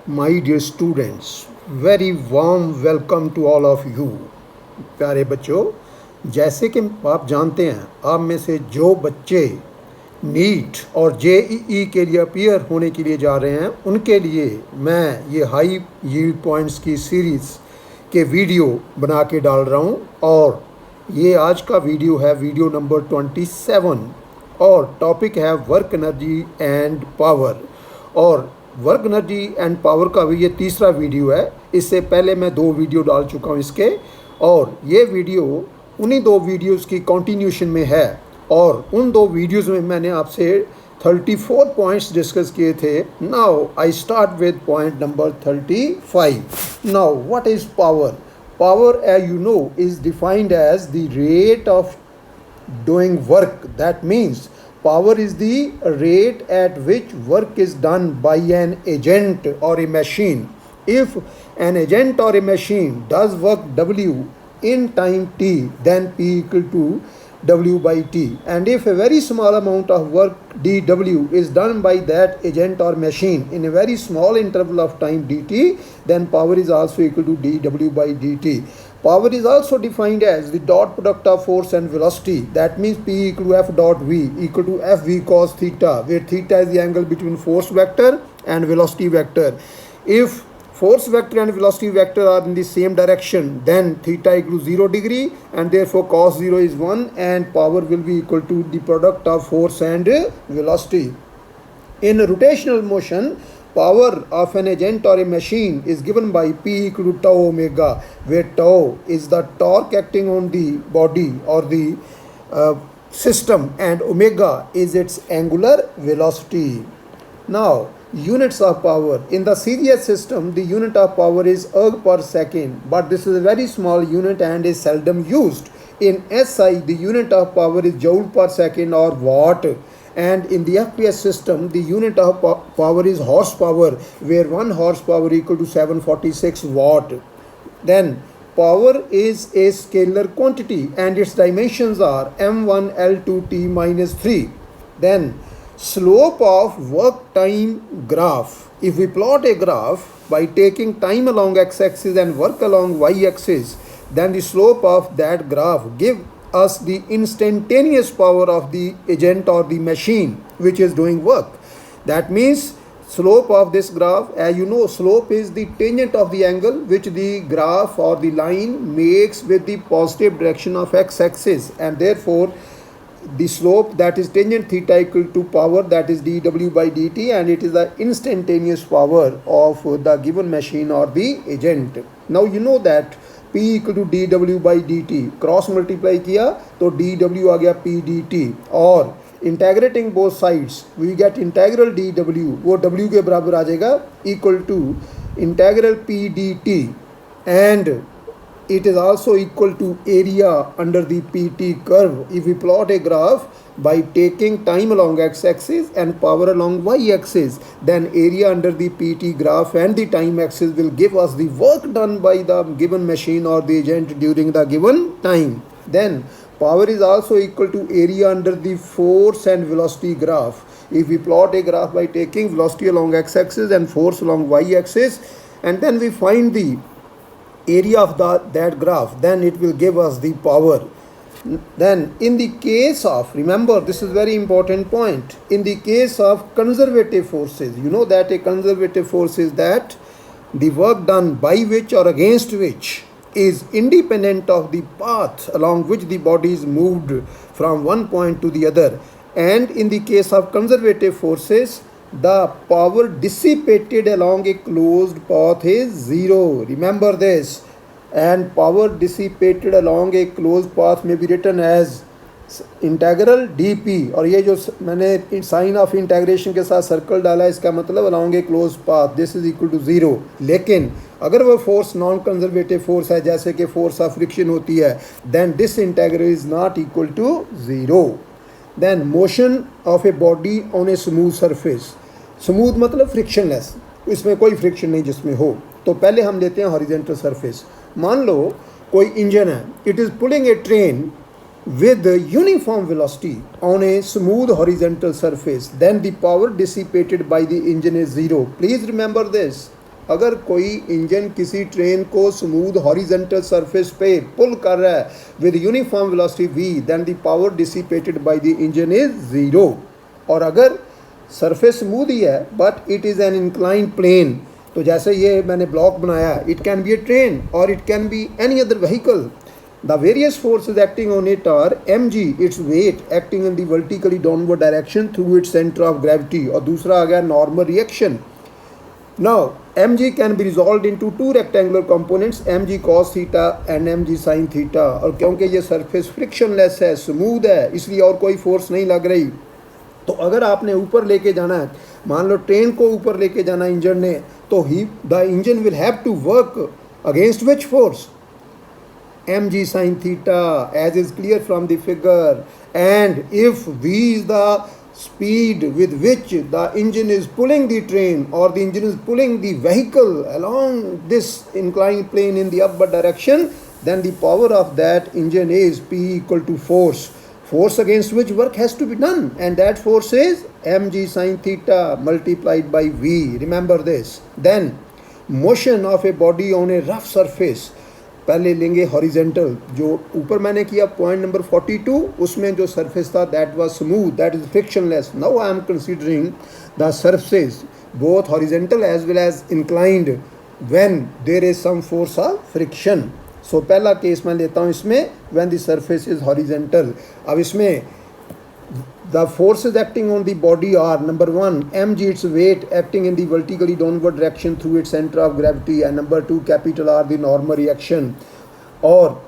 My dear students, very warm welcome to all of you। प्यारे बच्चों, जैसे कि आप जानते हैं, आप में से जो बच्चे नीट और जेईई के लिए अपीयर होने के लिए जा रहे हैं, उनके लिए मैं ये हाई यील्ड पॉइंट्स की सीरीज़ के वीडियो बना के डाल रहा हूँ। और ये आज का वीडियो है वीडियो नंबर 27 और टॉपिक है वर्क एनर्जी एंड पावर। और वर्क एनर्जी एंड पावर का भी ये तीसरा वीडियो है। इससे पहले मैं 2 वीडियो डाल चुका हूँ इसके, और ये वीडियो उन्हीं 2 वीडियोस की कंटिन्यूशन में है। और उन 2 वीडियोस में मैंने आपसे 34 पॉइंट्स डिस्कस किए थे। Now I start with point number 35। Now what is power? Power, as you know, is defined as the rate of doing work. That means power is the rate at which work is done by an agent or a machine. If an agent or a machine does work W in time T, then P equal to W by T. And if a very small amount of work dW is done by that agent or machine in a very small interval of time dt, then power is also equal to dW by dt. Power is also defined as the dot product of force and velocity. That means P equal to F dot V equal to FV cos theta, where theta is the angle between force vector and velocity vector. If force vector and velocity vector are in the same direction, then theta equal to 0 degree, and therefore cos 0 is 1, and power will be equal to the product of force and velocity. In rotational motion, power of an agent or a machine is given by P equal to tau omega, where tau is the torque acting on the body or the system, and omega is its angular velocity. Now, units of power. In the CDS system, the unit of power is erg per second, but this is a very small unit and is seldom used. In SI, the unit of power is joule per second or watt. And in the FPS system, the unit of power is horsepower, where 1 horsepower equal to 746 watt. Then power is a scalar quantity and its dimensions are m1 l2 t minus 3. Then slope of work time graph. If we plot a graph by taking time along x-axis and work along y-axis, then the slope of that graph give us the instantaneous power of the agent or the machine which is doing work. That means slope of this graph, as you know, slope is the tangent of the angle which the graph or the line makes with the positive direction of x-axis, and therefore the slope, that is tangent theta, equal to power, that is dw by dt, and it is the instantaneous power of the given machine or the agent. Now you know that P equal to dw by dt, cross multiply किया तो dw आ गया p dt, और integrating both sides we get integral dw, वो w के बराबर आ जाएगा, equal to integral p dt, and it is also equal to area under the PT curve. If we plot a graph by taking time along x-axis and power along y-axis, then area under the PT graph and the time axis will give us the work done by the given machine or the agent during the given time. Then power is also equal to area under the force and velocity graph. If we plot a graph by taking velocity along x-axis and force along y-axis, and then we find the area of that graph, then it will give us the power. Then in the case of, remember this is very important point, in the case of conservative forces, you know that a conservative force is that the work done by which or against which is independent of the path along which the body is moved from one point to the other. And in the case of conservative forces, the power dissipated along a closed path is 0. Remember this. And power dissipated along a closed path may be written as integral dp, और ये जो मैंने sign of integration के साथ circle डाला है, इसका मतलब along a close path, this is equal to 0. लेकिन अगर वह फोर्स नॉन कंजर्वेटिव फोर्स है, जैसे कि फोर्स ऑफ फ्रिक्शन होती है, then this integral is not equal to 0. Then motion of a body on a smooth surface. Smooth मतलब frictionless, इसमें कोई फ्रिक्शन नहीं जिसमें हो. तो पहले हम लेते हैं हॉरिजेंटल सरफेस. मान लो कोई इंजन है, it is pulling a train with uniform velocity on a smooth horizontal surface, then the power dissipated by the engine is 0. Please remember this. अगर कोई इंजन किसी ट्रेन को स्मूथ हॉरिजेंटल सरफेस पे पुल कर रहा है with uniform velocity v, then the power dissipated by the engine is zero. और अगर सरफेस स्मूथ ही है but it is an incline plane, तो जैसे ये मैंने ब्लॉक बनाया, it can be a train और it can be any other vehicle. The various forces acting on it are mg, its weight acting in the vertically downward direction through its center of gravity, और दूसरा आ गया normal reaction. Now mg can be resolved into two rectangular components, mg cos theta and mg sin theta। और क्योंकि ये surface frictionless है, smooth है, इसलिए और कोई फोर्स नहीं लग रही। तो अगर आपने ऊपर लेके जाना है, मान लो ट्रेन को ऊपर लेके जाना इंजन ने, तो the engine will have to work against which force, mg sin theta, as is clear from the figure। And if v is the speed with which the engine is pulling the train or the engine is pulling the vehicle along this inclined plane in the upward direction, then the power of that engine is P equal to force against which work has to be done, and that force is mg sin theta multiplied by v, remember this। Then motion of a body on a rough surface, पहले लेंगे horizontal, जो ऊपर मैंने किया point number 42, उसमें जो surface था that was smooth, that is frictionless. Now I am considering the surface both horizontal as well as inclined when there is some force of friction. So पहला केस मैं लेता हूँ इसमें, when the surface is horizontal. अब इसमें the forces acting on the body are number 1 mg, its weight acting in the vertically downward direction through its center of gravity, and number 2 capital R, the normal reaction। और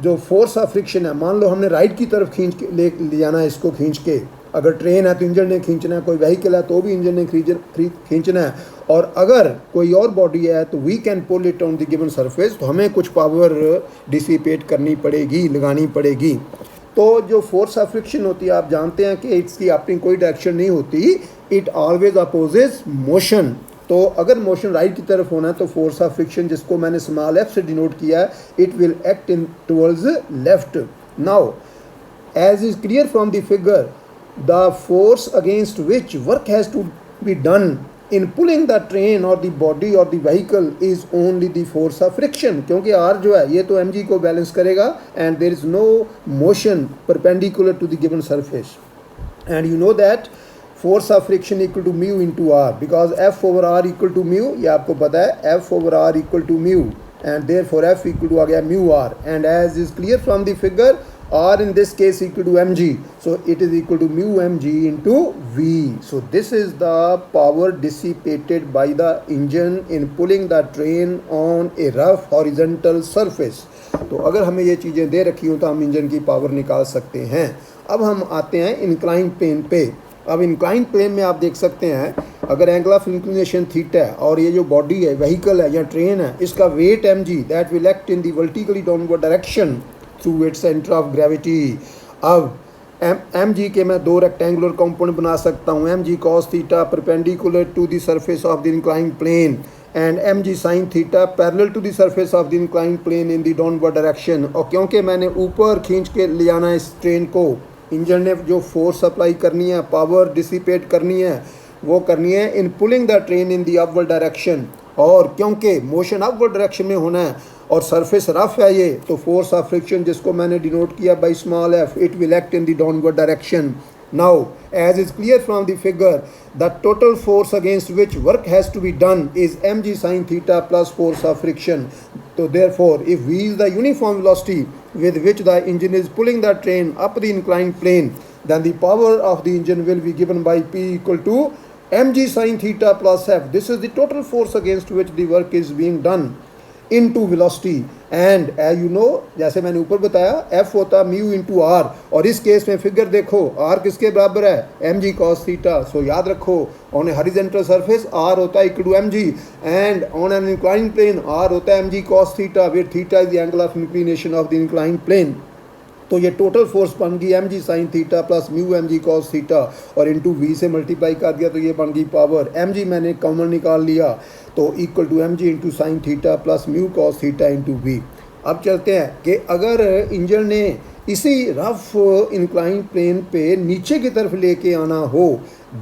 जो force of friction है, मान लो हमने right की तरफ खींच के ले जाना है इसको खींच के, अगर ट्रेन है तो इंजन ने खींचना है, कोई व्हीकल है तो भी इंजन ने खींचना है, और अगर कोई और बॉडी है तो we can pull it on the given surface, तो हमें कुछ पावर डिसिपेट करनी पड़ेगी, लगानी पड़ेगी। तो जो फोर्स ऑफ फ्रिक्शन होती है, आप जानते हैं कि इसकी अपनी कोई डायरेक्शन नहीं होती, इट ऑलवेज अपोजेस मोशन। तो अगर मोशन राइट की तरफ होना है तो फोर्स ऑफ फ्रिक्शन, जिसको मैंने स्मॉल एफ से डिनोट किया है, it will act in towards left. Now as is clear from the figure, the force against which work has to be done in pulling the train or the body or the vehicle is only the force of friction, क्योंकि R जो है ये तो mg को balance करेगा, and there is no motion perpendicular to the given surface, and you know that force of friction equal to mu into R, because F over R equal to mu, ये आपको पता है, F over R equal to mu, and therefore F equal to आ गया mu R, and as is clear from the figure, R in this case equal to mg, so it is equal to mu mg into v। So this is the power dissipated by the engine in pulling the train on a rough horizontal surface। तो अगर हमें ये चीज़ें दे रखी हो तो हम engine की पावर निकाल सकते हैं। अब हम आते हैं इंक्लाइन प्लेन पे। अब इंक्लाइन प्लेन में आप देख सकते हैं, अगर एंगल ऑफ इंक्लिनेशन थीटा है और ये जो बॉडी है, व्हीकल है या ट्रेन है, इसका weight mg, that will act in the vertically downward direction through its centre of gravity. अब mg के मैं दो रेक्टेंगुलर कंपोनेंट बना सकता हूँ, mg cos theta perpendicular to the surface of the incline plane, and mg sin theta parallel to the surface of the incline plane in the downward direction. और क्योंकि मैंने ऊपर खींच के ले जाना है इस ट्रेन को, इंजन ने जो फोर्स अप्लाई करनी है, पावर डिसिपेट करनी है, वो करनी है in pulling the train in the upward direction. और क्योंकि मोशन अपवर्ड डायरेक्शन में होना है और सरफेस रफ है ये, तो फोर्स ऑफ फ्रिक्शन जिसको मैंने डिनोट किया by small F, it will act in the downward direction. Now as is clear from the figure, the total force against which work has to be done is mg sin theta plus force of friction. So therefore, if v is the uniform velocity with which the engine is pulling the train up the inclined plane, then the power of the engine will be given by P equal to mg sin theta plus f. This is the total force against which the work is being done into velocity, and as you know, जैसे मैंने ऊपर बताया, f होता है mu into r, और इस case में figure देखो r किसके बराबर है, mg cos थीटा। सो याद रखो, on a horizontal surface r होता है equal to mg, and on an inclined plane r होता है mg cos theta, where theta is the angle of inclination of the inclined plane. तो ये total force बन गई mg sin theta plus mu mg cos theta, और into v से multiply कर दिया तो ये बन गई पावर। mg मैंने कॉमन निकाल लिया, तो equal to mg into sine theta plus mu cos theta into v। अब चलते हैं कि अगर इंजन ने इसी रफ इंक्लाइन प्लेन पे नीचे की तरफ लेके आना हो,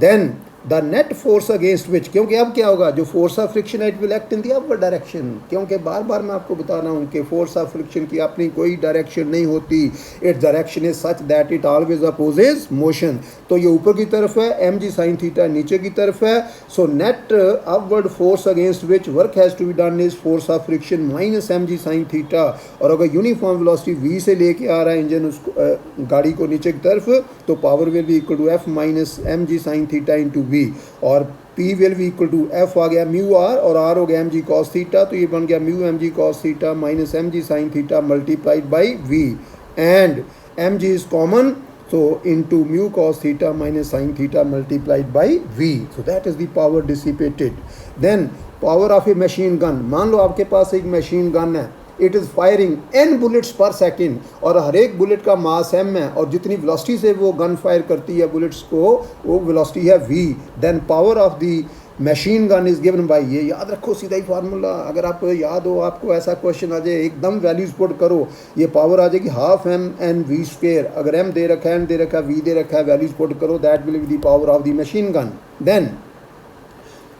then the net force against which, क्योंकि अब क्या होगा, जो force of friction it will act in the upward direction, क्योंकि बार बार मैं आपको बता रहा हूँ कि फोर्स ऑफ फ्रिक्शन की अपनी कोई डायरेक्शन नहीं होती, its direction is such that it always opposes motion. तो ये ऊपर की तरफ है, एम जी साइन थीटा नीचे की तरफ है, so net upward force against which work has to be done is force of friction minus M G sine theta. और अगर यूनिफॉर्म वेलोसिटी वी से लेके आ रहा है इंजन उसको गाड़ी को नीचे की तरफ, तो power will be equal to F minus M G sine theta into v, और P will be equal to F आ गया म्यू आर और आर हो गया एम जी कॉस थीटा, तो ये बन गया mu M G cos theta minus M G sine theta multiplied by V, and M G is common, so into mu cos theta minus sin theta multiplied by v, so that is the power dissipated. Then power of a machine gun, मान लो आपके पास एक machine gun है, it is firing n bullets पर second, और हर एक bullet का मास m है, और जितनी वेलोसिटी से वो गन फायर करती है बुलेट्स को, वो वेलोसिटी है v, then power of the machine gun is given by, ये याद रखो सीधा ही फार्मूला, अगर आपको याद हो, आपको ऐसा क्वेश्चन आ जाए एकदम वैल्यूज पुट करो, ये पावर आ जाएगी half M N V square, अगर एम दे रखा है, एन दे रखा है, वी दे रखा है, वैल्यूज पुट करो, that will be the power of the machine gun. Then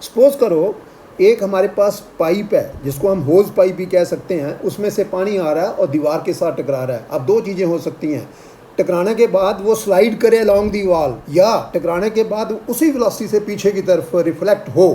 suppose करो एक हमारे पास पाइप है जिसको हम होज पाइप भी कह सकते हैं, उसमें से पानी आ रहा है और दीवार के साथ टकरा रहा है। अब दो चीज़ें हो सकती हैं, टकराने के बाद वो स्लाइड करे अलोंग दी वॉल, या टकराने के बाद उसी वेलोसिटी से पीछे की तरफ रिफ्लेक्ट हो।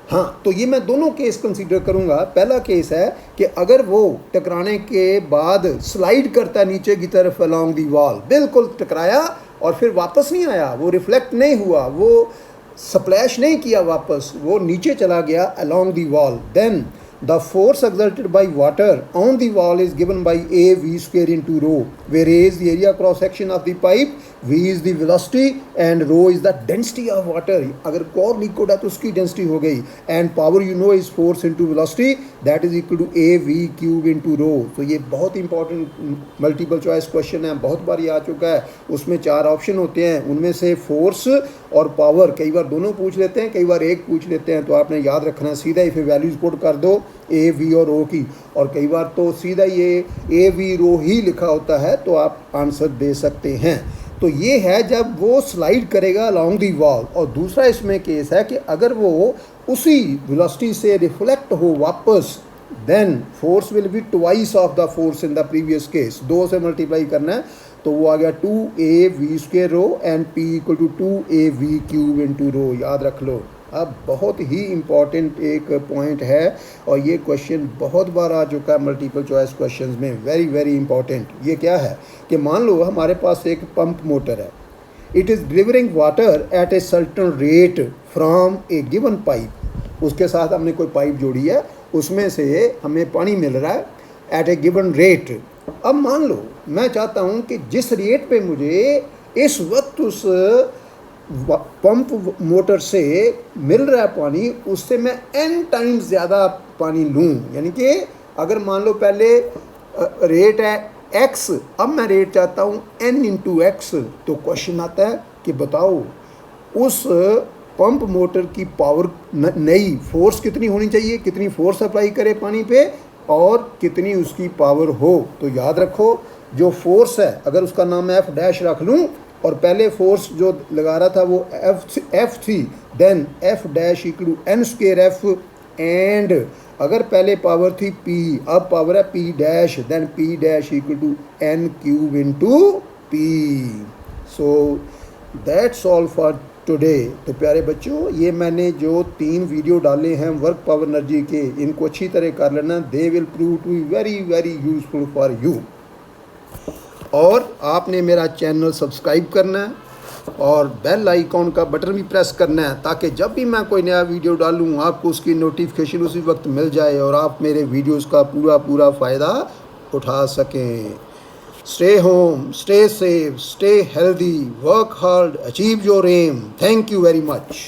हाँ, तो ये मैं दोनों केस कंसीडर करूँगा। पहला केस है कि अगर वो टकराने के बाद स्लाइड करता है नीचे की तरफ अलोंग दी वॉल, बिल्कुल टकराया और फिर वापस नहीं आया, वो रिफ्लेक्ट नहीं हुआ, वो स्प्लैश नहीं किया वापस, वो नीचे चला गया along the wall, then the force exerted by water on the wall is given by a v square into rho, where a is the area cross section of the pipe, v is the velocity and rho is the density of water। अगर core liquid है तो उसकी density हो गई, and power you know is force into velocity, that is equal to a v cube into rho। तो ये बहुत important multiple choice question है, बहुत बार ये आ चुका है। उसमें 4 ऑप्शन होते हैं, उनमें से फोर्स और पावर कई बार दोनों पूछ लेते हैं, कई बार एक पूछ लेते हैं, तो आपने याद रखना है सीधा ही फिर वैल्यूज पुट कर दो ए वी और रो की, और कई बार तो सीधा ये ए वी रो ही लिखा होता है, तो आप आंसर दे सकते हैं। तो ये है जब वो स्लाइड करेगा अलोंग दी वॉल, और दूसरा इसमें केस है कि अगर वो उसी वेलोसिटी से रिफ्लेक्ट हो वापस, then force will be twice of the force in the previous case, 2 से मल्टीप्लाई करना है, तो वो आ गया 2a v square rho and p equal to 2a v cube into rho, याद रख लो। अब बहुत ही इम्पॉर्टेंट एक पॉइंट है, और ये क्वेश्चन बहुत बार आ चुका है मल्टीपल चॉइस क्वेश्चंस में, वेरी वेरी इंपॉर्टेंट। ये क्या है कि मान लो हमारे पास एक पंप मोटर है, it is delivering water at a certain rate from A given pipe, उसके साथ हमने कोई पाइप जोड़ी है, उसमें से हमें पानी मिल रहा है एट ए गिवन रेट। अब मान लो मैं चाहता हूँ कि जिस रेट पे मुझे इस वक्त उस पंप मोटर से मिल रहा है पानी, उससे मैं n टाइम्स ज़्यादा पानी लूँ, यानी कि अगर मान लो पहले रेट है x, अब मैं रेट चाहता हूँ n इंटू एक्स, तो क्वेश्चन आता है कि बताओ उस पंप मोटर की पावर नई फोर्स कितनी होनी चाहिए, कितनी फोर्स अप्लाई करे पानी पे और कितनी उसकी पावर हो। तो याद रखो जो फोर्स है, अगर उसका नाम एफ डैश रख लूँ, और पहले फोर्स जो लगा रहा था वो एफ थी, then F dash equal to N square F, and अगर पहले पावर थी पी, अब पावर है P dash, then P dash equal to N cube into P. So that's all for today. तो प्यारे बच्चों, ये मैंने जो 3 वीडियो डाले हैं वर्क पावर एनर्जी के, इनको अच्छी तरह कर लेना, they will prove to be very very useful for you. और आपने मेरा चैनल सब्सक्राइब करना है और बेल आइकॉन का बटन भी प्रेस करना है, ताकि जब भी मैं कोई नया वीडियो डालूँ आपको उसकी नोटिफिकेशन उसी वक्त मिल जाए और आप मेरे वीडियोस का पूरा फ़ायदा उठा सकें। Stay home, stay safe, stay healthy, work hard, achieve your aim. Thank you very much.